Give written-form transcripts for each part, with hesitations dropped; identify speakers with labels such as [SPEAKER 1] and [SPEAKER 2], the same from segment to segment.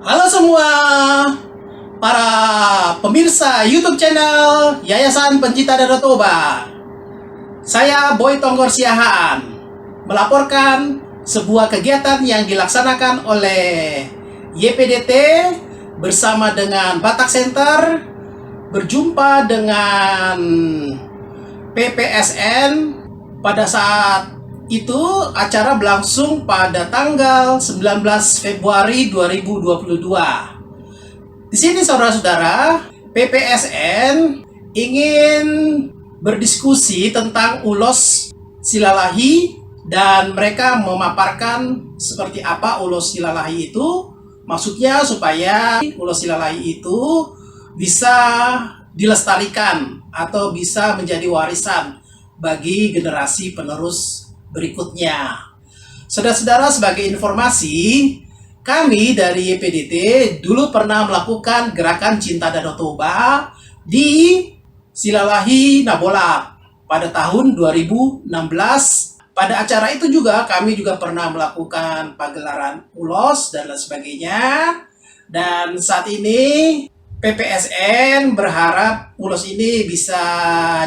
[SPEAKER 1] Halo semua para pemirsa YouTube channel Yayasan Pencinta Danau Toba. Saya Boy Tonggor Siahaan melaporkan sebuah kegiatan yang dilaksanakan oleh YPDT bersama dengan Batak Center berjumpa dengan PPSN. Pada saat itu acara berlangsung pada tanggal 19 Februari 2022. Di sini saudara-saudara, PPSN ingin berdiskusi tentang ulos silalahi dan mereka memaparkan seperti apa ulos silalahi itu. Maksudnya supaya ulos silalahi itu bisa dilestarikan atau bisa menjadi warisan bagi generasi penerus berikutnya. Saudara-saudara, sebagai informasi, kami dari YPDT dulu pernah melakukan gerakan Cinta Danau Toba di Silalahi Nabolak pada tahun 2016. Pada acara itu juga kami juga pernah melakukan pagelaran ulos dan lain sebagainya. Dan saat ini PPSN berharap ulos ini bisa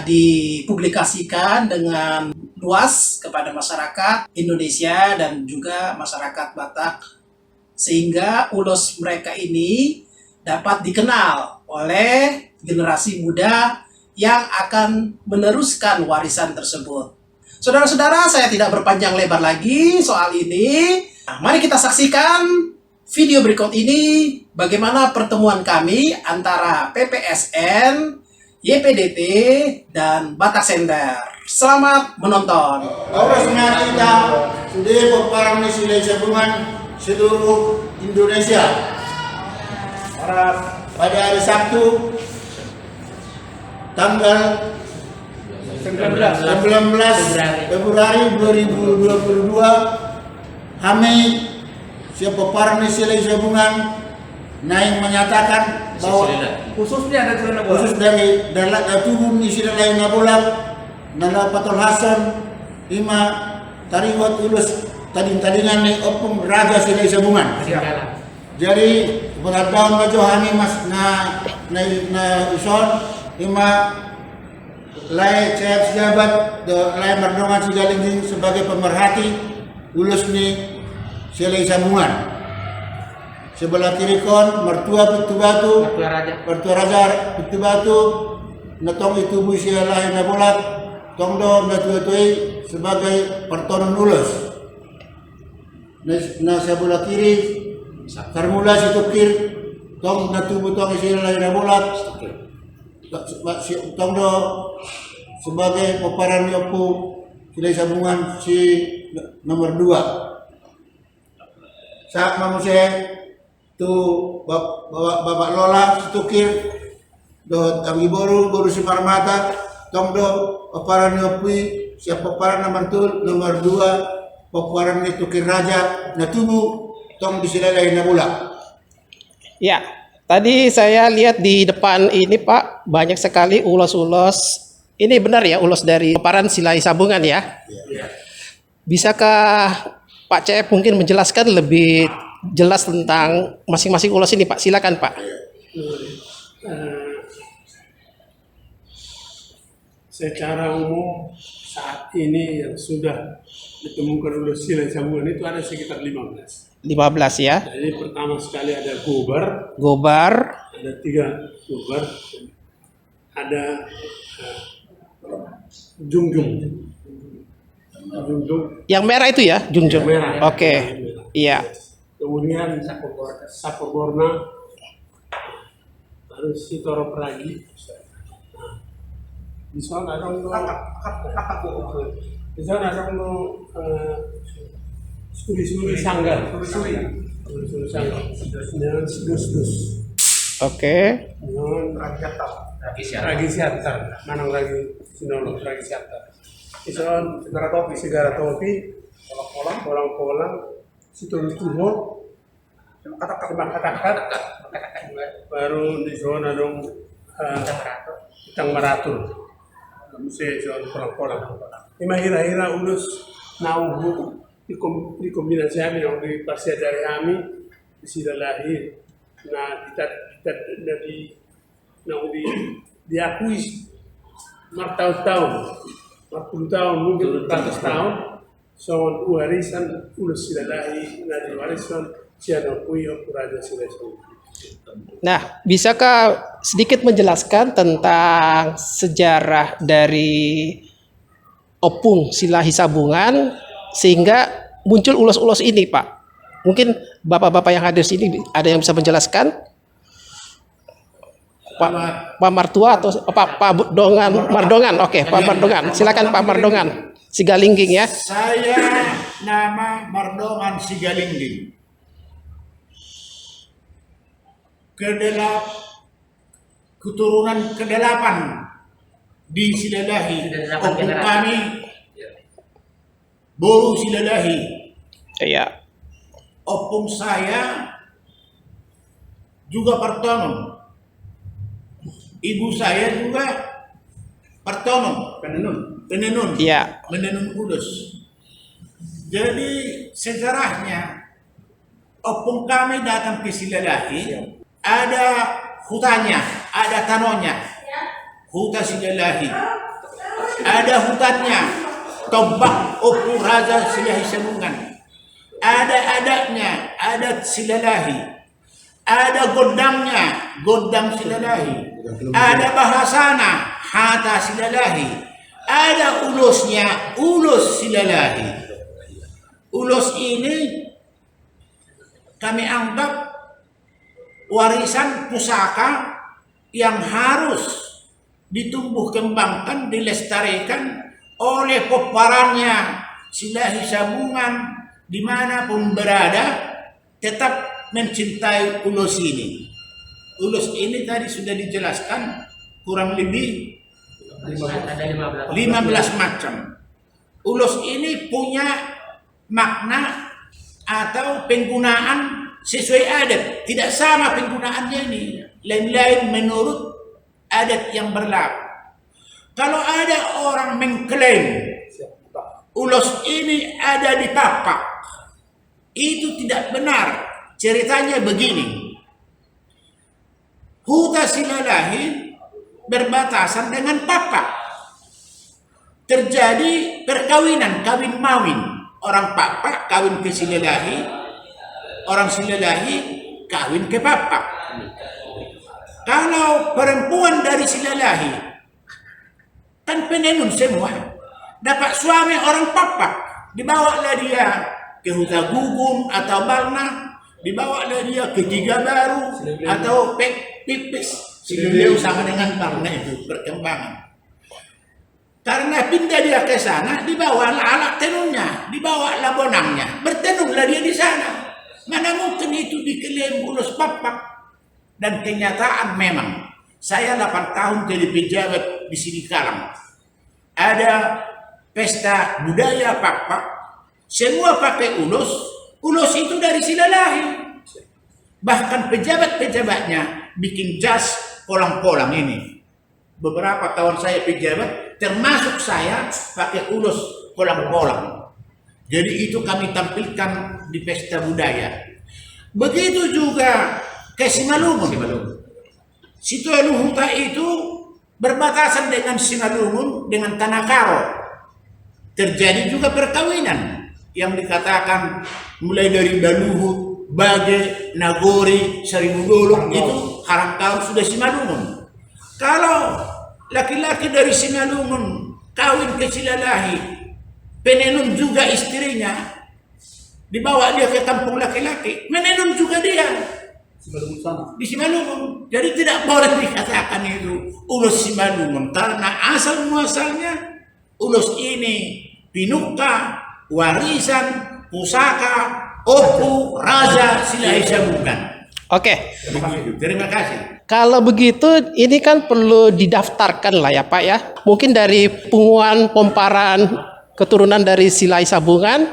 [SPEAKER 1] dipublikasikan dengan luas kepada masyarakat Indonesia dan juga masyarakat Batak, sehingga ulos mereka ini dapat dikenal oleh generasi muda yang akan meneruskan warisan tersebut. Saudara-saudara, saya tidak berpanjang lebar lagi soal ini. Nah, mari kita saksikan video berikut ini bagaimana pertemuan kami antara PPSN, YPDT, dan Batak Center. Selamat menonton.
[SPEAKER 2] Oras na kita sudah berparang ni sila sabungan seluruh Indonesia. Pada hari Sabtu tanggal 19 Februari 2022, kami siapa parang ni sila sabungan naik menyatakan bahwa khusus dari tubuh ni sila lain Nabolak Nala Patul Hasan Ima Tariwat Ulus tading-tadingan ni opung raja sila sabungan. Jadi beradaan na Johani mas na ison Ima lay cep sejabat lay merdongan sigaling sebagai pemerhati ulus ni sila sabungan. Sebelah kiri kon mertua Pitu Batu, mertua raja Pitu Batu, natong itu busia lain Nabolak. Tongdo na tuai sebagai pertonon ulus. Na sebelah kiri Karmula Situkir tong na tubuh tong isi lain Nabolak. Tongdo sebagai peparan yopu sila sabungan si nomor 2. Saat manusia tu Bapak Lola Situkir do Tangi Boru si Parmata tongdo peparan yopi siapa peparan nomor 2 peparan ni Tukir Raja na tubuh tong disilalai Nabolak.
[SPEAKER 1] Ya, tadi saya lihat di depan ini Pak, banyak sekali ulos-ulos. Ini benar ya, ulos dari peparan silai sabungan ya?
[SPEAKER 2] Ya.
[SPEAKER 1] Bisakah Pak CF mungkin menjelaskan lebih jelas tentang masing-masing ulos ini Pak? Silakan Pak.
[SPEAKER 3] Secara umum saat ini yang sudah ditemukan ulos silai sabungan itu ada sekitar 15.
[SPEAKER 1] 15 ya.
[SPEAKER 3] Jadi pertama sekali ada Gobar, ada 3 Gobar, ada Jungjung.
[SPEAKER 1] Yang merah itu ya, Jungjung.
[SPEAKER 3] Merah.
[SPEAKER 1] Oke. Iya.
[SPEAKER 3] Kemudian Sapoborna, terus Sitoro Pragi. Di sana ada studi sanggar, dengan dus.
[SPEAKER 1] Oke.
[SPEAKER 3] Dengan Ragi Siantar, Manang Ragi Sinolog, Ragi Siantar. Ison segara topi, polang, situl-tulo, kata-kata, baru di zona dong Itang Maratur. Musik soal polang-polang. Ima hira-hira ulus nauhu dikombinasi kami yang di pasca dari kami Silalahi Nah, kita diakui bertahun-tahun, 40 tahun, mungkin 100 tahun, soal warisan ulus silalahi dari warisan siapa kui Raja Silai Sabungan.
[SPEAKER 4] Nah, bisakah sedikit menjelaskan tentang sejarah dari Opung Silai Sabungan sehingga muncul ulos-ulos ini, Pak? Mungkin bapak-bapak yang hadir sini ada yang bisa menjelaskan? Pak Martua atau Pak Mardongan? Oke, Pak Mardongan. Silakan Pak Mardongan. Sigalingging ya.
[SPEAKER 2] Saya nama Mardongan Sigalingging. Keturunan ke-8 di Silalahi. Opung kami Boru Silalahi.
[SPEAKER 4] Iya.
[SPEAKER 2] Opung saya juga Partonon. Ibu saya juga Partonon. Penenun.
[SPEAKER 4] Iya.
[SPEAKER 2] Menenun Kudus. Jadi sejarahnya Opung kami datang ke Silalahi. Ada hutannya, ada tanonya, hutan Silalahi. Ada hutannya, Tombak Opung Raja Silai Sabungan. Ada adatnya, adat Silalahi. Ada godangnya, godang Silalahi. Ada bahasana, hata Silalahi. Ada ulusnya, ulus Silalahi. Ulus ini kami anggap warisan pusaka yang harus ditumbuh kembangkan, dilestarikan oleh peparannya Silai Sabungan dimanapun berada, tetap mencintai ulus ini. Ulus ini tadi sudah dijelaskan kurang lebih 15 macam. Ulus ini punya makna atau penggunaan sesuai adat, tidak sama penggunaannya ini, lain-lain menurut adat yang berlaku. Kalau ada orang mengklaim ulos ini ada di Papak, itu tidak benar. Ceritanya begini, hutan Silalahi berbatasan dengan Papak. Terjadi perkawinan, kawin mawin. Orang Papak kawin ke Silalahi, orang Silalahi kawin ke Papak. Kalau perempuan dari Silalahi kan penenun semua, dapat suami orang Papak, dibawalah dia ke Huta Gugung atau Balna, dibawalah dia ke Tiga Baru atau Pipis. Sileleu sama dengan Balna itu perkembangan. Karena pindah dia ke sana, dibawalah alat tenunnya, dibawalah bonangnya, bertenunlah dia di sana. Mana mungkin itu diklaim ulus Papak. Dan kenyataan memang, saya 8 tahun jadi pejabat di Sidikalang. Ada pesta budaya Papak, semua pakai ulus, ulus itu dari Silalahi. Bahkan pejabat-pejabatnya bikin jas polang-polang ini. Beberapa tahun saya pejabat, termasuk saya pakai ulus polang-polang. Jadi itu kami tampilkan di pesta budaya. Begitu juga ke Simalungun. Situeluhuta itu berbatasan dengan Simalungun, dengan Tanah Karo. Terjadi juga perkawinan yang dikatakan mulai dari Daluhut, Bage, Nagori, Seribu Dolok, itu Harangkau sudah Simalungun. Kalau laki-laki dari Simalungun kawin ke Silalahi, penenun juga istrinya, dibawa dia ke kampung laki-laki, menenun juga dia di Simalungun. Jadi tidak boleh dikatakan itu ulus Simalungun, karena asal muasalnya ulus ini pinuka, warisan, pusaka, Opung Raja Silai Sabungan.
[SPEAKER 4] Oke.
[SPEAKER 2] Terima kasih.
[SPEAKER 4] Kalau begitu, ini kan perlu didaftarkan lah ya Pak ya. Mungkin dari punguan pomparan keturunan dari Silai Sabungan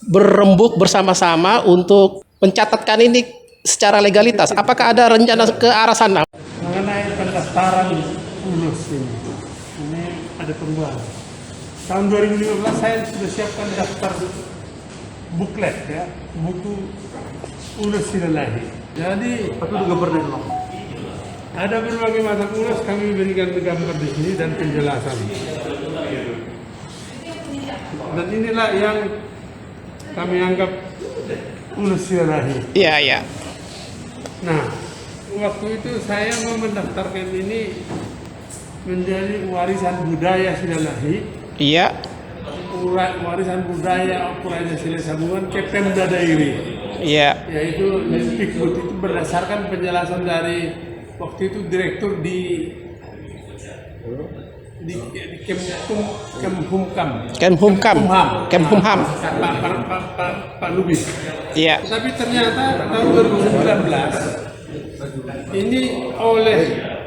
[SPEAKER 4] berembuk bersama-sama untuk mencatatkan ini secara legalitas. Apakah ada rencana ke arah sana?
[SPEAKER 3] Mengenai pendaftaran ulus ini ada perubahan. Tahun 2015 saya sudah siapkan daftar buklet ya, buku ulus Silalahi. Jadi ada berbagai macam ulas kami berikan gambar di sini dan penjelasan. Dan inilah yang kami anggap ulas Silalahi.
[SPEAKER 4] Iya, iya.
[SPEAKER 3] Nah, waktu itu saya mau mendaftarkan ini menjadi warisan budaya Silalahi,
[SPEAKER 4] Iya.
[SPEAKER 3] warisan budaya Puraja Silai Sabungan ke Pemda Dairi,
[SPEAKER 4] Iya.
[SPEAKER 3] yaitu Dikbud. Itu berdasarkan penjelasan dari waktu itu direktur di Kemhumkam.
[SPEAKER 4] Kemhumham.
[SPEAKER 3] Pak Lubis.
[SPEAKER 4] Iya.
[SPEAKER 3] Tapi ternyata tahun 2019 ini oleh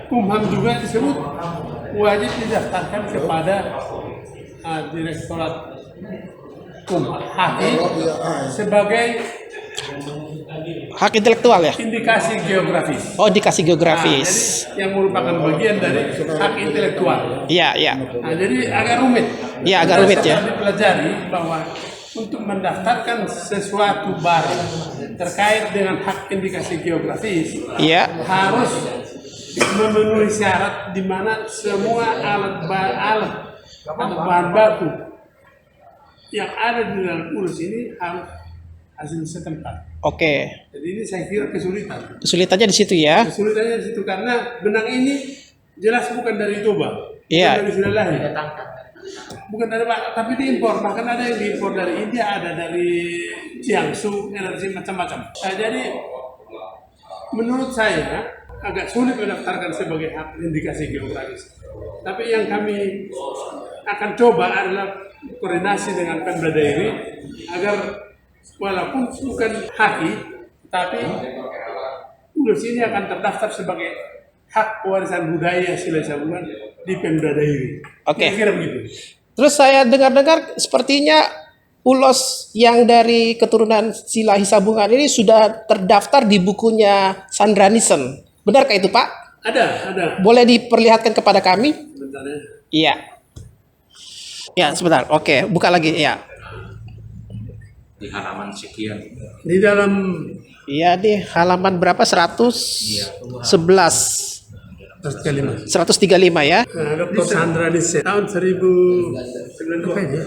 [SPEAKER 3] Kumham juga disebut wajib didaftarkan kepada Direktorat Kumham sebagai
[SPEAKER 4] Hak intelektual ya?
[SPEAKER 3] indikasi geografis.
[SPEAKER 4] Oh, dikasih geografis.
[SPEAKER 3] Jadi yang merupakan bagian dari hak intelektual.
[SPEAKER 4] Iya, iya.
[SPEAKER 3] Nah, jadi agak rumit.
[SPEAKER 4] Iya, agak rumit ya.
[SPEAKER 3] Setelah dipelajari bahwa untuk mendaftarkan sesuatu barang terkait dengan hak indikasi geografis
[SPEAKER 4] Iya.
[SPEAKER 3] harus memenuhi syarat di mana semua alat bahan baku yang ada di dalam urus ini harus hasil setempat.
[SPEAKER 4] Oke.
[SPEAKER 3] Jadi ini saya kira kesulitan.
[SPEAKER 4] Kesulitannya di situ ya.
[SPEAKER 3] Kesulitannya di situ karena benang ini jelas bukan dari Toba,
[SPEAKER 4] Iya.
[SPEAKER 3] bukan dari Silalahi, bukan dari tapi diimpor. Bahkan ada yang diimpor dari India, ada dari Jiangsu, energi macam-macam. Nah, jadi menurut saya agak sulit mendaftarkan sebagai hak indikasi geografis. Tapi yang kami akan coba adalah koordinasi dengan Pemda Dairi agar walaupun bukan haki, tapi ulus ini akan terdaftar sebagai hak warisan budaya Silai Sabungan di Pemda Dairi.
[SPEAKER 4] Oke.
[SPEAKER 3] Kira-kira begitu.
[SPEAKER 4] Terus saya dengar-dengar sepertinya ulos yang dari keturunan Silai Sabungan ini sudah terdaftar di bukunya Sandra Nielsen. Benarkah itu, Pak?
[SPEAKER 3] Ada.
[SPEAKER 4] Boleh diperlihatkan kepada kami?
[SPEAKER 3] Sebentar ya.
[SPEAKER 4] Iya. Ya, sebentar. Oke, buka lagi. Ya.
[SPEAKER 5] Di halaman sekian.
[SPEAKER 3] Di dalam
[SPEAKER 4] Iya, di halaman berapa? 111. 135 ya.
[SPEAKER 3] Dr. Sandra Nielsen tahun 1992 ini.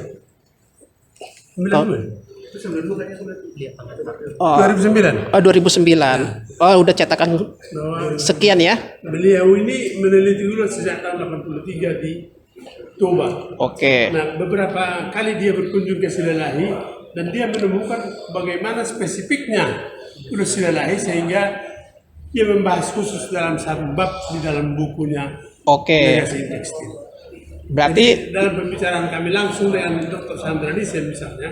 [SPEAKER 3] 92. Itu 92 kayaknya.
[SPEAKER 4] Oh,
[SPEAKER 3] 2009.
[SPEAKER 4] 2009. Oh, udah cetakan
[SPEAKER 3] Bahwa
[SPEAKER 4] sekian ya.
[SPEAKER 3] beliau ini meneliti ulas sejak tahun 83 di Toba.
[SPEAKER 4] Oke.
[SPEAKER 3] Nah, beberapa kali dia berkunjung ke Silalahi dan dia menemukan bagaimana spesifiknya ulas Silalahi sehingga dia membahas khusus dalam satu bab di dalam bukunya
[SPEAKER 4] Oke.
[SPEAKER 3] Legasi Tekstil.
[SPEAKER 4] Berarti
[SPEAKER 3] Jadi, dalam pembicaraan kami langsung dengan Dr. Sandra Nielsen misalnya,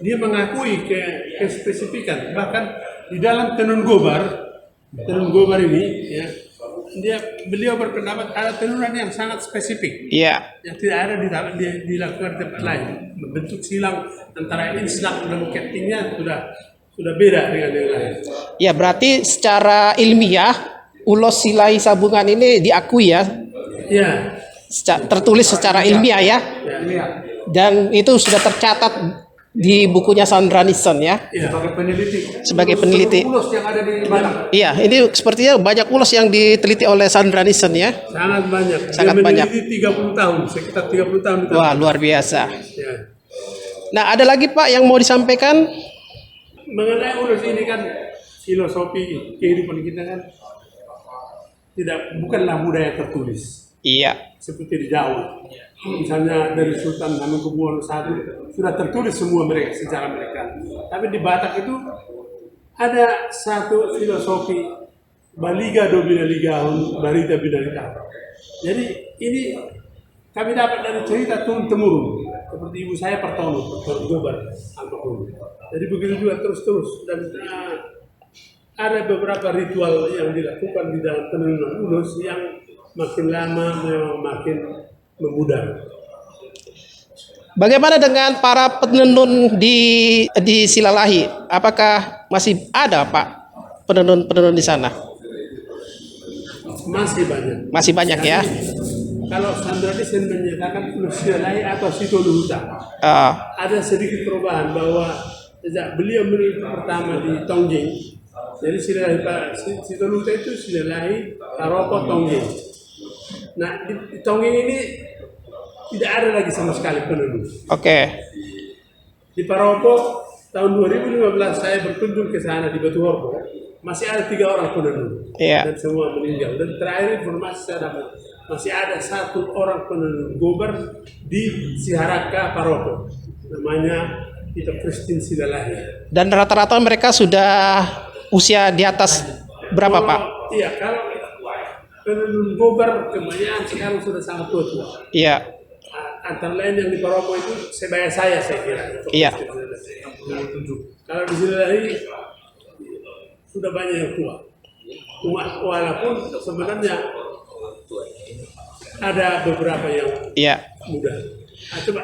[SPEAKER 3] dia mengakui kespesifikan bahkan di dalam tenun gobar ini ya, beliau berpendapat ada tenunan yang sangat spesifik
[SPEAKER 4] iya.
[SPEAKER 3] yang tidak ada dilakukan di tempat lain. Bentuk silang antara inslak dan kettingnya sudah beda dengan yang lain.
[SPEAKER 4] Ya, berarti secara ilmiah ulos Silai Sabungan ini diakui ya.
[SPEAKER 3] Ya,
[SPEAKER 4] Tertulis secara ilmiah ya. Dan itu sudah tercatat di bukunya Sandra Nielsen ya.
[SPEAKER 3] sebagai peneliti.
[SPEAKER 4] Sebagai peneliti.
[SPEAKER 3] Ulos yang ada di Batam.
[SPEAKER 4] Iya, ini sepertinya banyak ulos yang diteliti oleh Sandra Nielsen ya.
[SPEAKER 3] Sangat banyak.
[SPEAKER 4] Sangat
[SPEAKER 3] Dia
[SPEAKER 4] banyak.
[SPEAKER 3] meneliti 30 tahun, sekitar 30 tahun.
[SPEAKER 4] Wah, luar biasa.
[SPEAKER 3] Ya.
[SPEAKER 4] Nah, ada lagi Pak yang mau disampaikan?
[SPEAKER 3] Mengenai ulos ini kan filosofi kehidupan kita kan bukanlah budaya tertulis
[SPEAKER 4] Iya.
[SPEAKER 3] seperti di Jawa. Misalnya dari Sultan Hamengkubuwono I sudah tertulis semua mereka sejarah mereka. Tapi di Batak itu ada satu filosofi Baliga Dobina Ligahun Barita Binarita. Jadi ini kami dapat dari cerita turun temurun seperti ibu saya Pertono Gobar Almarhum. Jadi begitu juga terus dan ada beberapa ritual yang dilakukan di dalam tenunan ulus yang makin lama memang makin memudar.
[SPEAKER 4] Bagaimana dengan para penenun di Silalahi? Apakah masih ada Pak penenun di sana?
[SPEAKER 3] Masih banyak.
[SPEAKER 4] Masih banyak ya.
[SPEAKER 3] Kalau Sandra Nielsen menyatakan ulus Silalahi atau Sitoluhuta, ada sedikit perubahan bahwa sejak beliau meneliti pertama di Tongjeng Jadi Sitoluta itu Silalahi, Paropo, Tonggeng. Nah, di Tonggeng ini tidak ada lagi sama sekali penduduk.
[SPEAKER 4] Oke.
[SPEAKER 3] Di Paropo tahun 2015 saya berkunjung ke sana di Batu Horbo, masih ada 3 orang penduduk.
[SPEAKER 4] Iya.
[SPEAKER 3] Dan semua meninggal. Dan terakhir informasi saya dapat masih ada 1 orang penduduk Gobar di Siharaka Paropo. Namanya itu Christine Silalahi.
[SPEAKER 4] Dan rata-rata mereka sudah usia di atas berapa, Pak?
[SPEAKER 3] Iya, kalau penduduk Gobar kebanyakan sekarang sudah sangat tua.
[SPEAKER 4] Iya.
[SPEAKER 3] Antara lain yang di Paropo itu sebaya saya kira.
[SPEAKER 4] Iya.
[SPEAKER 3] Kalau di Silalahi sudah banyak yang tua. Walaupun sebenarnya ada beberapa yang muda. Nah, coba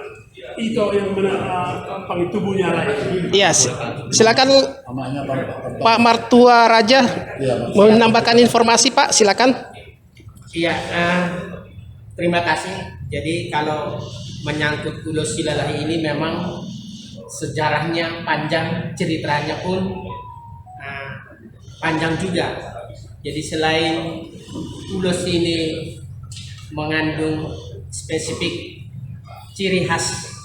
[SPEAKER 3] itu yang pangit tubuhnya lah.
[SPEAKER 4] Iya, silakan Pak Martua Raja menambahkan informasi, Pak, silakan.
[SPEAKER 6] Iya, terima kasih. Jadi kalau menyangkut Ulos Silalahi ini memang sejarahnya panjang, ceritanya pun panjang juga. Jadi selain Ulos ini mengandung spesifik ciri khas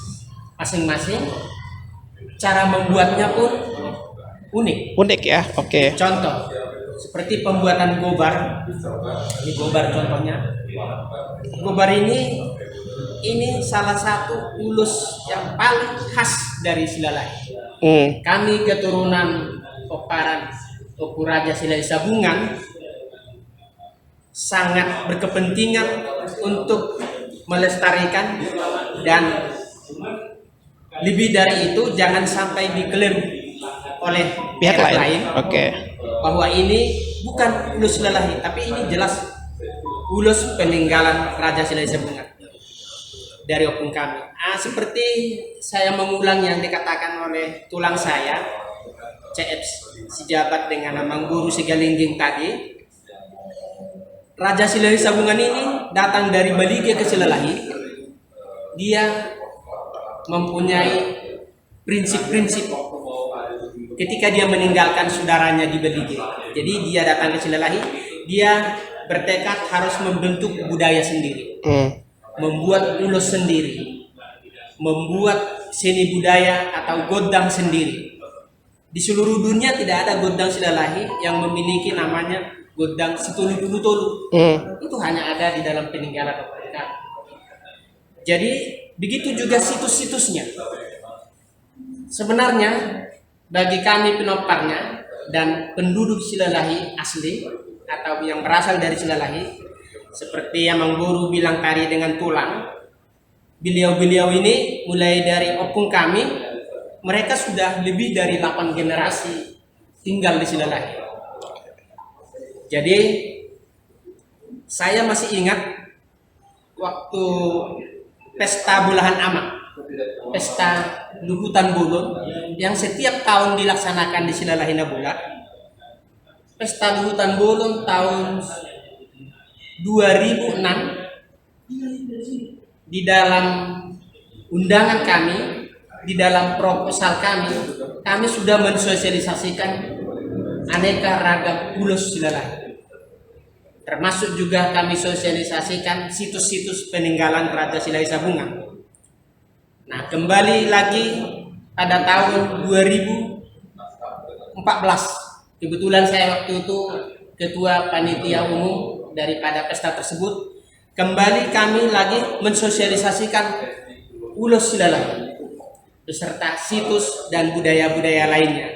[SPEAKER 6] masing-masing, cara membuatnya pun unik.
[SPEAKER 4] Unik ya, oke.
[SPEAKER 6] Contoh, seperti pembuatan gobar. Ini gobar contohnya. Gobar ini salah satu ulus yang paling khas dari Silalahi. Kami keturunan Poparan Oku Raja Silalahi Sabungan sangat berkepentingan untuk melestarikan, dan lebih dari itu jangan sampai diklaim oleh
[SPEAKER 4] pihak lain.
[SPEAKER 6] Oke. Bahwa ini bukan ulus Silalahi, tapi ini jelas ulus peninggalan Raja Silalahi Sabungan dari opung kami. Seperti saya mengulang yang dikatakan oleh tulang saya, CF sejabat dengan Amang Guru Sigalingging tadi. Raja Silalahi Sabungan ini datang dari Balige ke Silalahi. Dia mempunyai prinsip-prinsip ketika dia meninggalkan saudaranya di Balige. Jadi dia datang ke Silalahi, dia bertekad harus membentuk budaya sendiri, membuat ulos sendiri, membuat seni budaya atau godang sendiri. Di seluruh dunia tidak ada godang Silalahi yang memiliki namanya godang Situlu-Tulu. Itu hanya ada di dalam peninggalan mereka. Jadi begitu juga situs-situsnya. Sebenarnya bagi kami penoparnya dan penduduk Silalahi asli atau yang berasal dari Silalahi, seperti yang Mang Guru bilang tadi dengan tulang, beliau-beliau ini mulai dari opung kami, mereka sudah lebih dari 8 generasi tinggal di Silalahi. Jadi saya masih ingat waktu pesta Bulahan Amak, pesta Luhutan Bulun yang setiap tahun dilaksanakan di Silalahi Nabula. Pesta Luhutan Bulun tahun 2006, di dalam undangan kami, di dalam proposal kami sudah mensosialisasikan aneka ragam ulos Silalahi. Termasuk juga kami sosialisasikan situs-situs peninggalan Raja Silalahi Sabungan. Nah, kembali lagi pada tahun 2014. Kebetulan saya waktu itu ketua panitia umum daripada pesta tersebut. Kembali kami lagi mensosialisasikan ulos Silalahi beserta situs dan budaya-budaya lainnya.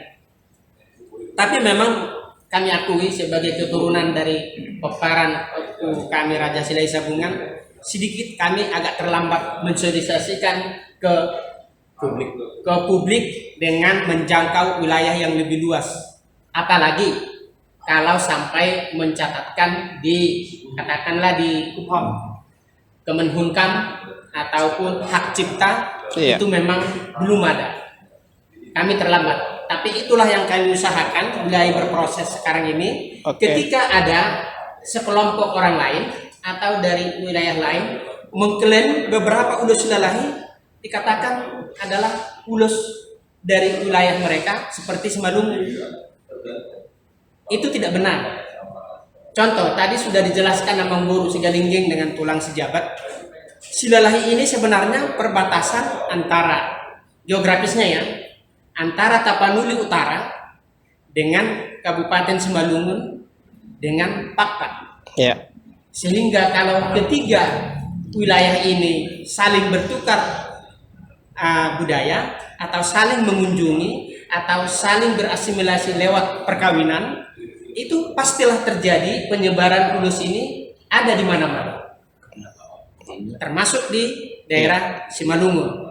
[SPEAKER 6] Tapi memang kami akui sebagai keturunan dari Poparan kami Raja Silalahi Sabungan, sedikit kami agak terlambat mensosialisasikan ke publik dengan menjangkau wilayah yang lebih luas. Apalagi kalau sampai mencatatkan di katakanlah di Kemenhumkam ataupun hak cipta, itu memang belum ada. Kami terlambat. Tapi itulah yang kami usahakan mulai berproses sekarang ini. Ketika ada sekelompok orang lain atau dari wilayah lain mengklaim beberapa ulos Silalahi dikatakan adalah ulos dari wilayah mereka seperti Semalungu, Itu tidak benar. Contoh, tadi sudah dijelaskan Amang Boru Sigalingging dengan tulang sejabat. Silalahi ini sebenarnya perbatasan antara, geografisnya ya, antara Tapanuli Utara dengan Kabupaten Simalungun dengan Pakpak.
[SPEAKER 4] Ya.
[SPEAKER 6] Sehingga kalau ketiga wilayah ini saling bertukar budaya atau saling mengunjungi atau saling berasimilasi lewat perkawinan, itu pastilah terjadi penyebaran ulus ini ada di mana-mana, termasuk di daerah Simalungun.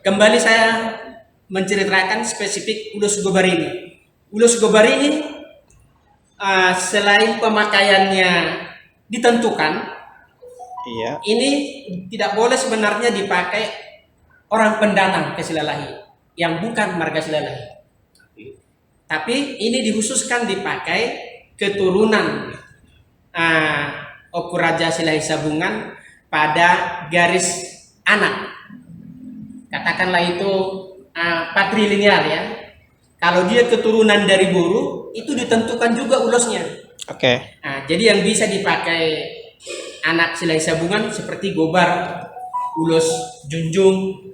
[SPEAKER 6] Kembali saya menceritakan spesifik ulus Gobar ini. Ulus Gobar ini selain pemakaiannya ditentukan,
[SPEAKER 4] Iya.
[SPEAKER 6] ini tidak boleh sebenarnya dipakai orang pendatang ke Silalahi yang bukan marga Silalahi. Tapi ini dikhususkan dipakai keturunan Oku Raja Silalahi Sabungan pada garis anak. Katakanlah itu patrilineal ya. Kalau dia keturunan dari Boru, itu ditentukan juga ulusnya.
[SPEAKER 4] Oke.
[SPEAKER 6] Nah, jadi yang bisa dipakai anak Silalahi Sabungan seperti Gobar, ulus Junjung,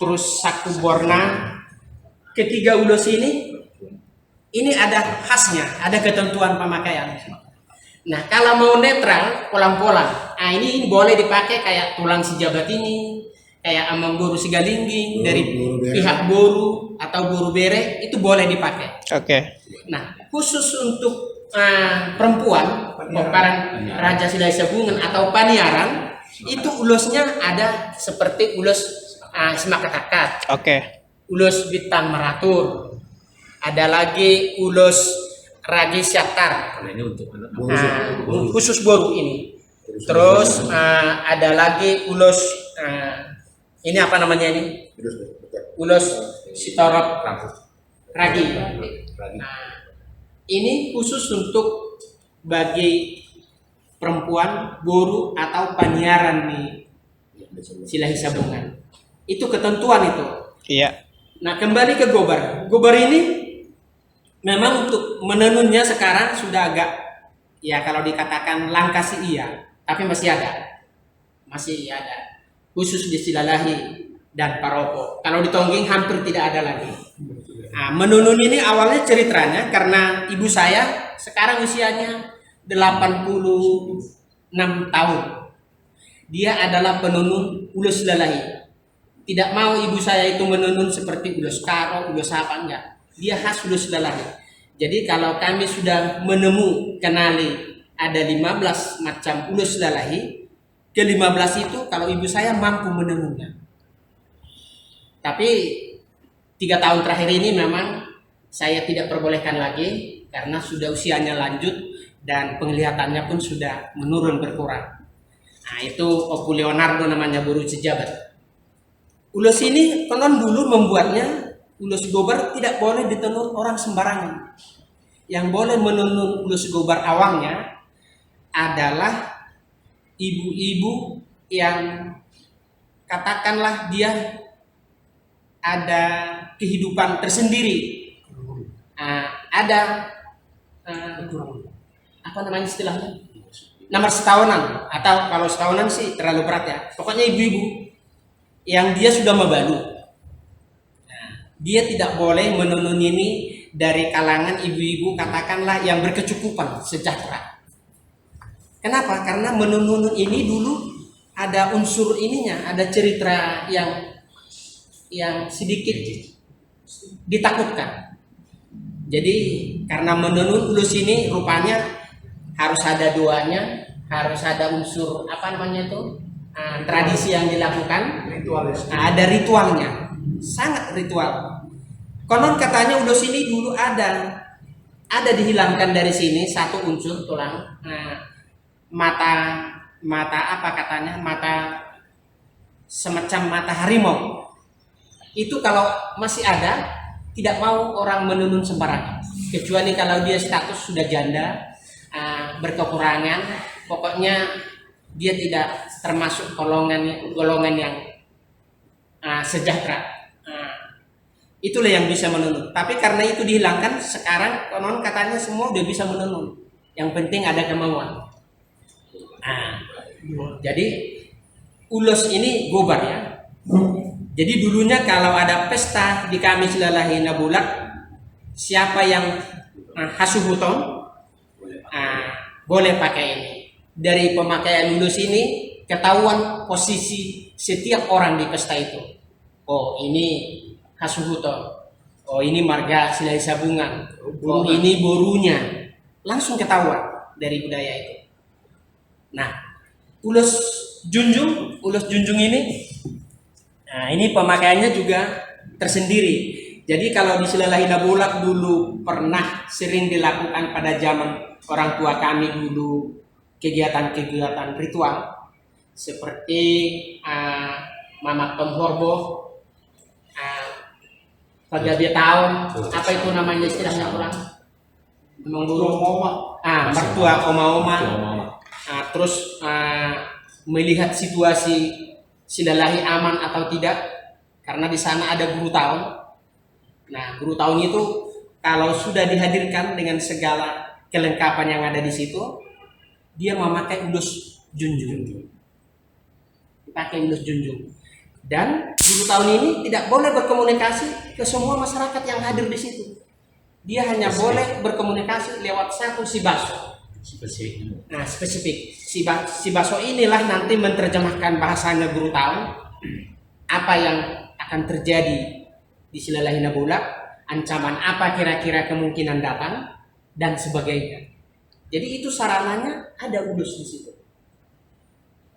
[SPEAKER 6] terus Saku Borna. Ketiga ulus ini ada khasnya, ada ketentuan pemakaian. Nah, kalau mau netral, polang-polang. Nah, ini boleh dipakai kayak tulang sejabat ini, kayak Amang Boru Sigalingging dari pihak Boru atau Boru Bere, itu boleh dipakai.
[SPEAKER 4] Oke.
[SPEAKER 6] Nah, khusus untuk perempuan, Boparan Raja Silalahi Sabungan atau Paniaran, itu ulusnya ada seperti ulus Semakatakat,
[SPEAKER 4] Oke.
[SPEAKER 6] ulus Bintang Meratur, ada lagi ulus Ragi Syatar,
[SPEAKER 5] Kalau ini untuk anak
[SPEAKER 6] khusus Boru ini. Terus ada lagi ulus ini apa namanya ini? Ulus Sitorot Ragi. Nah, ini khusus untuk bagi perempuan Boru atau Paniaran di Silalahi Sabungan. Itu ketentuan itu.
[SPEAKER 4] Iya.
[SPEAKER 6] Nah, kembali ke Gobar. Gobar ini memang untuk menenunnya sekarang sudah agak, ya kalau dikatakan langka sih iya, tapi masih ada. Masih ada. Khusus di Silalahi dan Paropo. Kalau di Tongging hampir tidak ada lagi. Nah, menenun ini awalnya ceritanya karena ibu saya sekarang usianya 86 tahun. Dia adalah penenun ulus Silalahi. Tidak mau ibu saya itu menenun seperti ulus Karo, ulus apa, enggak. Dia khas ulus Silalahi. Jadi kalau kami sudah kenali ada 15 macam ulus Silalahi, ke-15 itu kalau ibu saya mampu menenunnya. Tapi 3 tahun terakhir ini memang saya tidak perbolehkan lagi karena sudah usianya lanjut dan penglihatannya pun sudah menurun berkurang. Nah, itu Oku Leonardo namanya, Boru Sejabat. Ulus ini konon dulu membuatnya, ulus Gobar tidak boleh ditenun orang sembarangan. Yang boleh menenun ulus Gobar awalnya adalah ibu-ibu yang katakanlah dia ada kehidupan tersendiri, ada apa namanya istilahnya, nomor setahunan, atau kalau setahunan sih terlalu berat ya, pokoknya ibu-ibu yang dia sudah mabalu. Dia tidak boleh menenun ini dari kalangan ibu-ibu katakanlah yang berkecukupan, sejahtera. Kenapa? Karena menenun ini dulu ada unsur ininya, ada cerita yang sedikit ditakutkan. Jadi karena menenun ulus ini rupanya harus ada doanya, harus ada unsur apa namanya itu, tradisi yang dilakukan, ada ritualnya, sangat ritual. Konon katanya ulus ini dulu ada dihilangkan dari sini satu unsur tulang, mata apa katanya, mata semacam mata harimau. Itu kalau masih ada, tidak mau orang menenun sembarangan, kecuali kalau dia status sudah janda, berkekurangan, pokoknya dia tidak termasuk golongan yang sejahtera. Itulah yang bisa menenun. Tapi karena itu dihilangkan, sekarang konon katanya semua udah bisa menenun. Yang penting ada kemauan. Nah, jadi ulos ini gobar ya. Jadi dulunya kalau ada pesta di kami Silalahi Nabulak, siapa yang hasuhuton boleh pakai ini. Dari pemakaian ulos ini ketahuan posisi setiap orang di pesta itu. Oh, ini hasuhuton. Oh, ini marga Silai Sabungan. Oh, ini borunya. Langsung ketahuan dari budaya itu. Nah, ulos junjung ini, nah ini pemakaiannya juga tersendiri. Jadi kalau di Silalahi Nabulak dulu pernah sering dilakukan pada zaman orang tua kami dulu kegiatan-kegiatan ritual seperti Mamak Penghorbo, pagabi tahun, apa itu namanya istilahnya orang? Mertua oma-oma. Terus melihat situasi Silalahi aman atau tidak, karena di sana ada guru tahun. Nah, guru tahun itu kalau sudah dihadirkan dengan segala kelengkapan yang ada di situ, dia memakai ulus junjung. Dipakai ulus junjung. Dan guru tahun ini tidak boleh berkomunikasi ke semua masyarakat yang hadir di situ. Dia hanya boleh berkomunikasi lewat satu si baso. Nah, spesifik. Si baso inilah nanti menerjemahkan bahasanya guru tahun apa yang akan terjadi di Silalahi Nabulak, ancaman apa kira-kira kemungkinan datang dan sebagainya. Jadi itu sarananya ada ulus di situ.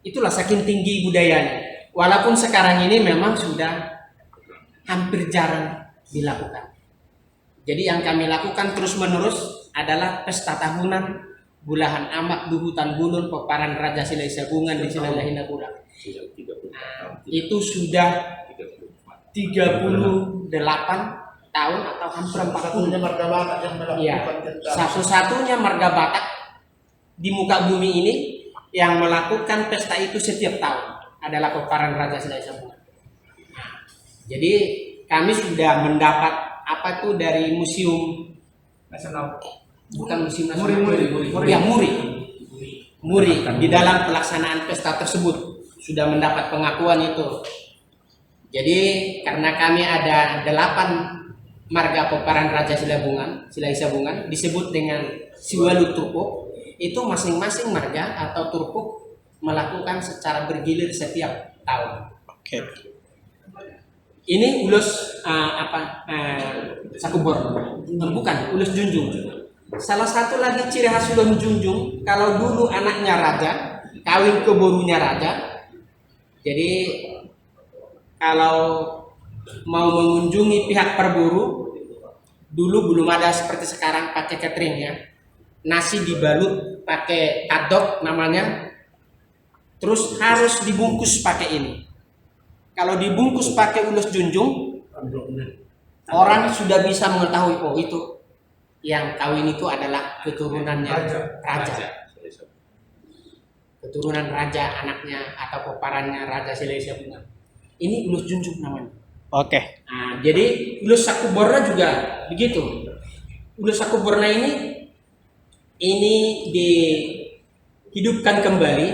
[SPEAKER 6] Itulah saking tinggi budayanya. Walaupun sekarang ini memang sudah hampir jarang dilakukan. Jadi yang kami lakukan terus-menerus adalah pesta tahunan Bulahan Amak Duhutan Bunun Peparan Raja Silai Sabungan di Silalahi Nabulak. Itu sudah 38 tahun atau hampir 40.
[SPEAKER 2] Marga Batak yang melakukan
[SPEAKER 6] Ya, satu-satunya marga Batak di muka bumi ini yang melakukan pesta itu setiap tahun adalah Peparan Raja Silai Sabungan. Jadi kami sudah mendapat apa tuh dari museum nasional, bukan museum nasional, Muri di dalam pelaksanaan pesta tersebut sudah mendapat pengakuan itu. Jadi karena kami ada 8 marga Peparan Raja Silai Sabungan disebut dengan Siwalu Turpuk, itu masing-masing marga atau turpuk melakukan secara bergilir setiap tahun.
[SPEAKER 4] Oke.
[SPEAKER 6] Ini ulus sakubor, bukan ulus junjung. Salah satu lagi ciri khas ulus junjung, kalau dulu anaknya raja kawin ke borunya raja, jadi kalau mau mengunjungi pihak perburu, dulu belum ada seperti sekarang pakai catering ya. Nasi dibalut pakai adok namanya, terus harus dibungkus pakai ini. Kalau dibungkus pakai ulus junjung, orang sudah bisa mengetahui, oh itu yang kawin itu adalah keturunannya raja. Keturunan raja anaknya atau peparannya Raja Silai Sabungan. Ini ulus junjung namanya.
[SPEAKER 4] Oke.
[SPEAKER 6] Nah, jadi ulus sakuborna juga begitu. Ulus sakuborna ini dihidupkan kembali,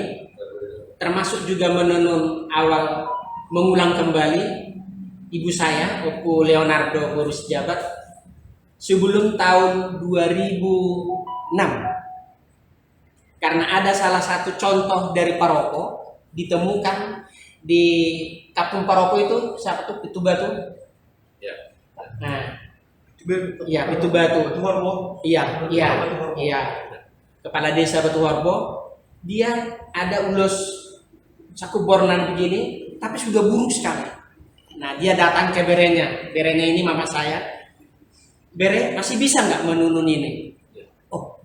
[SPEAKER 6] termasuk juga menenun awal mengulang kembali ibu saya, Oku Leonardo Borus Jabat, sebelum tahun 2006. Karena ada salah satu contoh dari Paroko ditemukan di Kampung Paroko itu, siapa tuh? Pitu Batu.
[SPEAKER 5] Ya.
[SPEAKER 6] Nah, iya Pitu Batu. Iya. Kepala Desa Batu Warbo, dia ada ulus sakubornan begini, tapi sudah buruk sekali. Nah, dia datang ke berenya. Berenya ini mama saya. Bere masih bisa nggak menunun ini? Oh,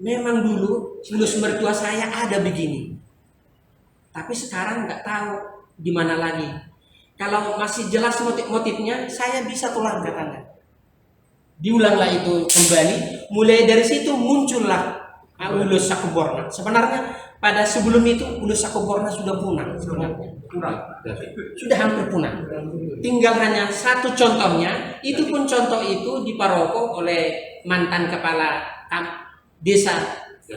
[SPEAKER 6] memang dulu ulus mertua saya ada begini. Tapi sekarang nggak tahu di mana lagi. Kalau masih jelas motifnya, saya bisa tulang katanya. Diulanglah itu kembali. Mulai dari situ muncullah ulus sakuborna. Sebenarnya pada sebelum itu ulus Sakoborna sudah punah sebenarnya. Sudah hampir punah. Tinggal hanya satu contohnya, itu pun contoh itu di Paroko oleh mantan kepala desa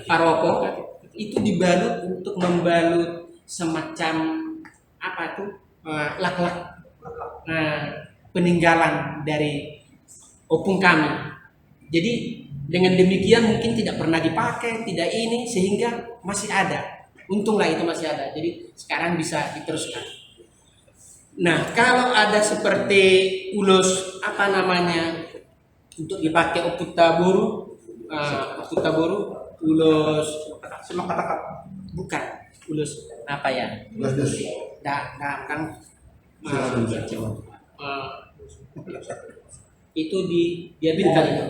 [SPEAKER 6] Paroko, itu dibalut untuk membalut semacam apa itu lak-lak peninggalan dari opung kami. Jadi dengan demikian mungkin tidak pernah dipakai, tidak ini, sehingga masih ada. Untunglah itu masih ada. Jadi sekarang bisa diteruskan. Nah, kalau ada seperti ulus apa namanya untuk dipakai Oputa Boru, ulus bukan ulus apa ya? Kan itu diabilkan itu.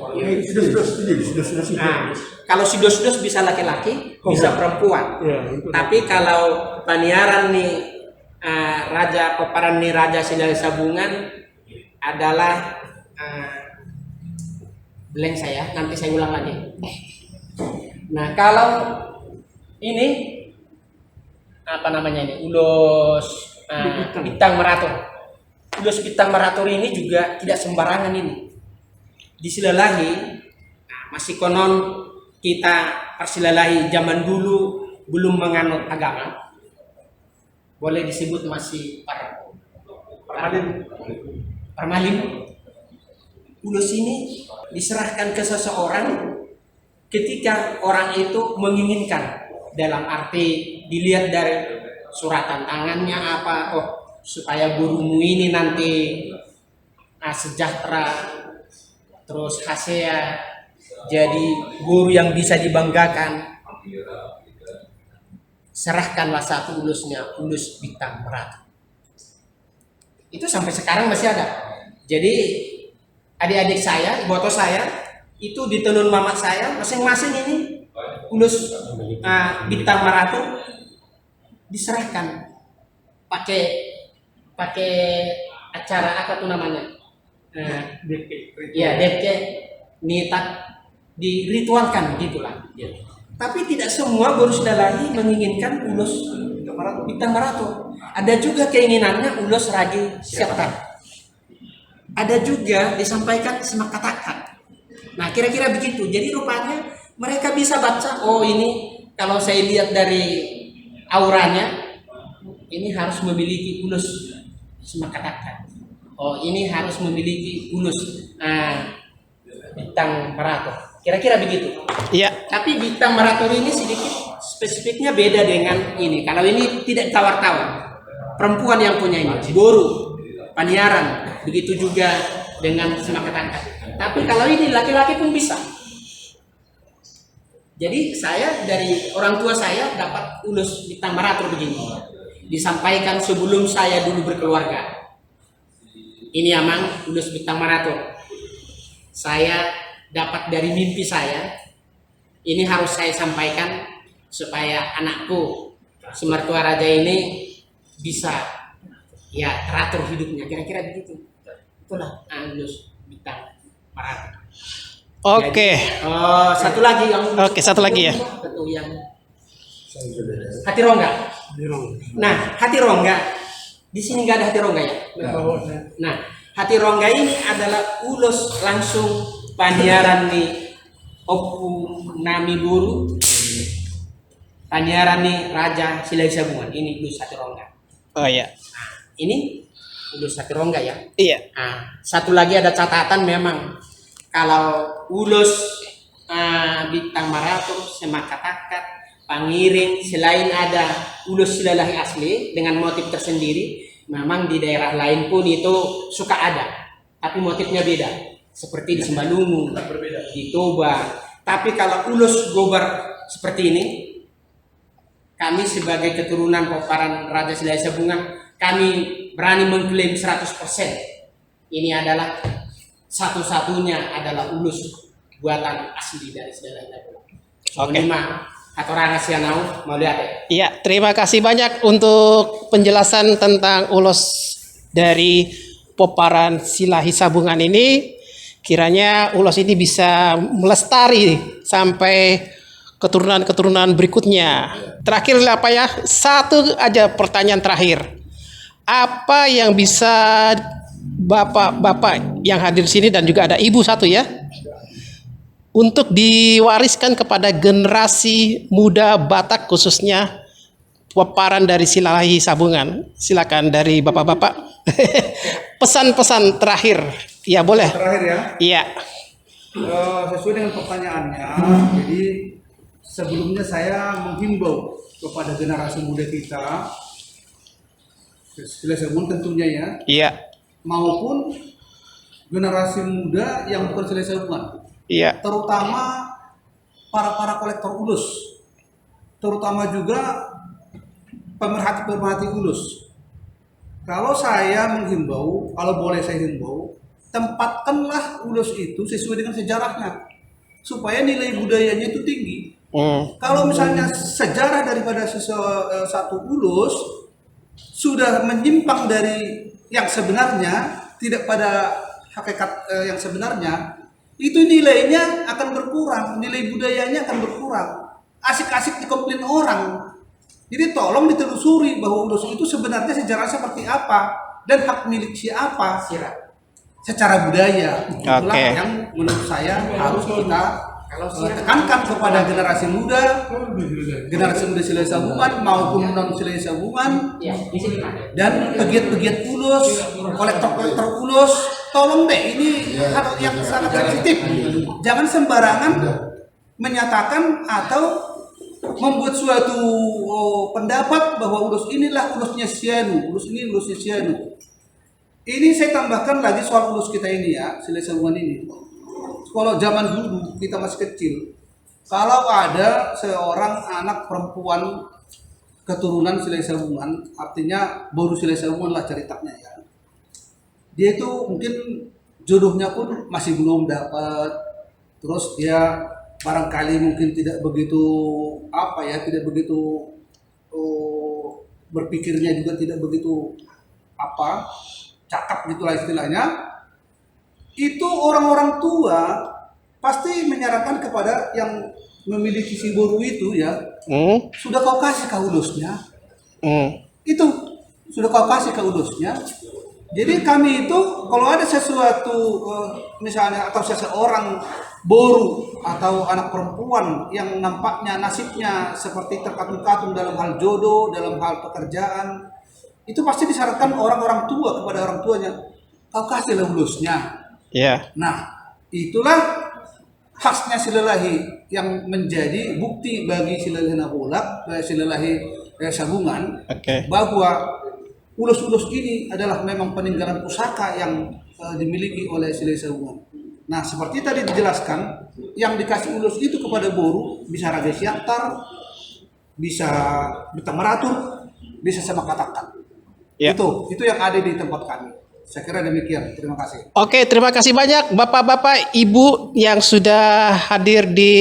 [SPEAKER 6] Nah, kalau sidos-sidos bisa laki-laki, bisa perempuan. Tapi kalau paniaran nih Raja Peparan nih Raja Silai Sabungan adalah blank saya, nanti saya ulang lagi. Nah, kalau ini apa namanya ini? Ulus Bintang Meratur. Ulus Bintang Meratur ini juga tidak sembarangan ini. Disilalahi, masih konon kita persilalahi zaman dulu belum menganut agama. Boleh disebut masih parmalim. Ulus ini diserahkan ke seseorang ketika orang itu menginginkan, dalam arti dilihat dari suratan tangannya apa, supaya gurumu ini nanti sejahtera, terus hasea, jadi guru yang bisa dibanggakan. Serahkanlah satu ulusnya, ulus Bintang Meratur. Itu sampai sekarang masih ada. Jadi adik-adik saya, ibu saya, itu ditenun mamat saya, masing-masing ini ulus Bintang Meratur diserahkan pakai acara apa tuh namanya? DK nitat diritualkan gitulah. Tapi tidak semua guru Silalahi menginginkan ulus Bintang Meratur. Ada juga keinginannya ulus Ragi Siaptar. Ada juga disampaikan semak katakan. Nah, kira-kira begitu. Jadi rupanya mereka bisa baca, oh ini kalau saya lihat dari auranya, ini harus memiliki ulus semak katakan. Oh, ini harus memiliki ulus Bintang Meratur. Kira-kira begitu.
[SPEAKER 4] Iya.
[SPEAKER 6] Tapi Bintang Meratur ini sedikit spesifiknya beda dengan ini. Kalau ini tidak tawar-tawar, perempuan yang punya ini, boru, paniaran, begitu juga dengan semak ketangkat. Tapi kalau ini laki-laki pun bisa. Jadi saya dari orang tua saya dapat ulus Bintang Meratur begini. Disampaikan sebelum saya dulu berkeluarga. Ini amang ulus Bintang Meratur. Saya dapat dari mimpi saya, ini harus saya sampaikan supaya anakku semertua raja ini bisa ya teratur hidupnya, kira-kira begitu. Itulah ulus Bintang Meratur.
[SPEAKER 4] Oke.
[SPEAKER 6] Satu lagi yang
[SPEAKER 4] Satu lagi ya.
[SPEAKER 6] Betul, yang hati rongga. Nah, hati rongga di sini nggak ada hati rongga ya. Nah, hati rongga ini adalah ulus langsung paniaran nih Opung Nami Guru, paniaran nih Raja Silai Sabungan. Ini ulus hati rongga.
[SPEAKER 4] Oh iya.
[SPEAKER 6] Ini ulus hati rongga ya.
[SPEAKER 4] Iya.
[SPEAKER 6] Satu lagi ada catatan, memang kalau ulus Bintang Meratur, semak katakat, pangiring, selain ada ulus Silalahi asli dengan motif tersendiri, memang di daerah lain pun itu suka ada, tapi motifnya beda. Seperti di Sembalungu, di Toba. Tapi kalau ulus Gobar seperti ini, kami sebagai keturunan Peparan Raja Silai Sabungan, kami berani mengklaim 100%. Ini adalah satu-satunya adalah ulus buatan asli dari Silai Sabungan.
[SPEAKER 4] Oke.
[SPEAKER 6] Atau Ranga Sianau mau lihat ya?
[SPEAKER 4] Iya, terima kasih banyak untuk penjelasan tentang ulus dari Peparan Silai Sabungan ini. Kiranya ulos ini bisa melestari sampai keturunan-keturunan berikutnya. Terakhir apa ya? Satu aja pertanyaan terakhir. Apa yang bisa bapak-bapak yang hadir di sini dan juga ada ibu satu ya, untuk diwariskan kepada generasi muda Batak khususnya peparan dari Silalahi Sabungan? Silakan dari bapak-bapak. Pesan-pesan terakhir. Ya boleh.
[SPEAKER 7] Terakhir ya.
[SPEAKER 4] Iya.
[SPEAKER 7] Sesuai dengan pertanyaannya, jadi sebelumnya saya menghimbau kepada generasi muda kita, Silai Sabungan tentunya ya,
[SPEAKER 4] Iya.
[SPEAKER 7] maupun generasi muda yang bukan Silai Sabungan,
[SPEAKER 4] Iya.
[SPEAKER 7] terutama para kolektor ulus, terutama juga pemerhati ulus. Kalau saya menghimbau, kalau boleh saya himbau, tempatkanlah ulus itu sesuai dengan sejarahnya, supaya nilai budayanya itu tinggi. Kalau misalnya sejarah daripada satu ulus sudah menyimpang dari yang sebenarnya, tidak pada hakikat yang sebenarnya, itu nilainya akan berkurang, nilai budayanya akan berkurang. Asik-asik dikomplain orang. Jadi tolong ditelusuri bahwa ulus itu sebenarnya sejarah seperti apa dan hak milik siapa secara budaya. Itulah yang menurut saya harus kita tekankan kepada generasi muda Silai Sabungan maupun non Silai Sabungan dan pegiat-pegiat ulus, kolektor ulus. Tolong deh, ini hal yang sangat sensitif. Jangan sembarangan menyatakan atau membuat suatu pendapat bahwa ulus inilah ulusnya Sianu, ulus ini ulusnya Sianu. Ini saya tambahkan lagi soal ulus kita ini ya, Silai Sabungan ini. Kalau zaman dulu kita masih kecil, kalau ada seorang anak perempuan keturunan Silai Sabungan, artinya baru Silai Sabungan lah ceritanya ya. Dia itu mungkin jodohnya pun masih belum dapat, terus dia barangkali mungkin tidak begitu tidak begitu berpikirnya juga tidak begitu cakap gitulah istilahnya. Itu orang-orang tua pasti menyarankan kepada yang memiliki si boru itu ya, sudah kau kasih ke ulusnya, itu sudah kau kasih ke ulusnya. Jadi kami itu kalau ada sesuatu misalnya atau seseorang boru atau anak perempuan yang nampaknya nasibnya seperti terkatung-katung dalam hal jodoh, dalam hal pekerjaan, itu pasti disarankan orang-orang tua kepada orang tuanya, kau kasihlah ulusnya.
[SPEAKER 4] Iya.
[SPEAKER 7] Nah, itulah khasnya Silalahi yang menjadi bukti bagi Silalahi Nabulak, Silalahi Sabungan, bahwa ulus-ulus ini adalah memang peninggalan pusaka yang dimiliki oleh Silai Sabungan. Nah, seperti tadi dijelaskan, yang dikasih ulus itu kepada boru bisa raga siantar, bisa betang meratur, bisa sama katakan.
[SPEAKER 4] Ya.
[SPEAKER 7] Itu yang ada di tempat kami. Saya kira demikian. Terima kasih.
[SPEAKER 4] Oke, terima kasih banyak Bapak-bapak, Ibu yang sudah hadir di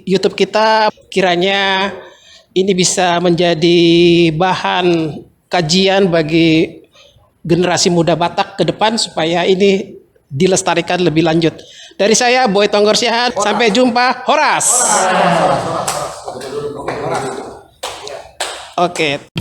[SPEAKER 4] YouTube kita. Kiranya ini bisa menjadi bahan kajian bagi generasi muda Batak ke depan supaya ini dilestarikan lebih lanjut. Dari saya Boy Tonggor Siahaan, sampai jumpa. Horas. Oke.